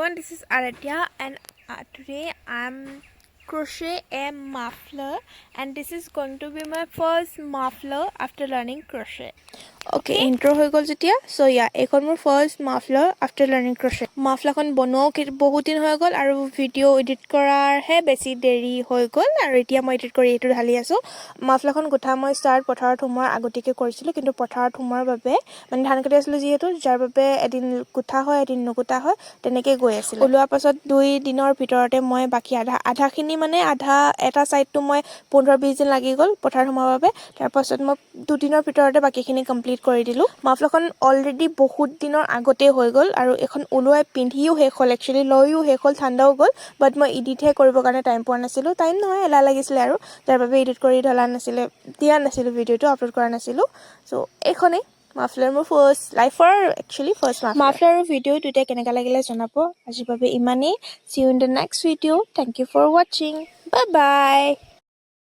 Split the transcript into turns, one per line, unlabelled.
everyone, this is Aradhya and today I'm crochet a muffler and this is going to be my first muffler after learning crochet. Okay, intro হৈ গল যেতিয়া so yeah এখন মোৰ first muffler after learning crochet. muffler খন বনোৱাও বহুত দিন হৈ গল আৰু video edit কৰাৰ হে বেছি দেৰি হৈ গল আৰু এতিয়া মই এডিট কৰি এটো ঢালি আছো. muffler খন গুঠা মই স্টাৰ্ট পথাৰত সোমোৱাৰ আগতীয়াকৈ কৰিছিলো কিন্তু পথাৰত সোমোৱাৰ বাবে মানে ধান কাটি আছিলো যিহেতু যাৰ বাবে এদিন গুঠা হয় এদিন নুগুঠা হয় তেনেকৈ গৈ আছিল. ওলোৱাৰ পাছত 2 দিনৰ ভিতৰতে মই বাকি আধাখিনি মানে আধা এটা সাইডটো মই 15-20 দিন লাগি গল পথাৰত সোমোৱাৰ বাবে. তাৰ পাছত মই 2 দিনৰ ভিতৰতে বাকিখিনি কমপ্লিট কৰি দিলো. মাফলাখন অলৰেডি বহুত দিনৰ আগতে হৈ গল আৰু এখন ওলোৱাই পিন্ধিও শেষ হ'ল, একচুয়ালি লৈও শেষ হ'ল, ঠাণ্ডাও গল, বাট মই এডিটহে কৰিবৰ কাৰণে টাইম পোৱা নাছিলো. টাইম নহয় এলাহ লাগিছিলে আৰু তাৰ বাবে এডিট কৰি ঢলা নাছিলে, দিয়া নাছিলো, ভিডিঅ'টো আপলোড কৰা নাছিলো. সো এইখনেই মাফলাৰ মোৰ ফাৰ্ষ্ট লাইফৰ একচুয়ালি ফাৰ্ষ্ট মাফলাৰ আৰু ভিডিঅ' দুটা কেনেকা লাগিলে জনাব. আজিৰ বাবে ইমানেই. See you in the next video. Thank you for watching. Bye bye.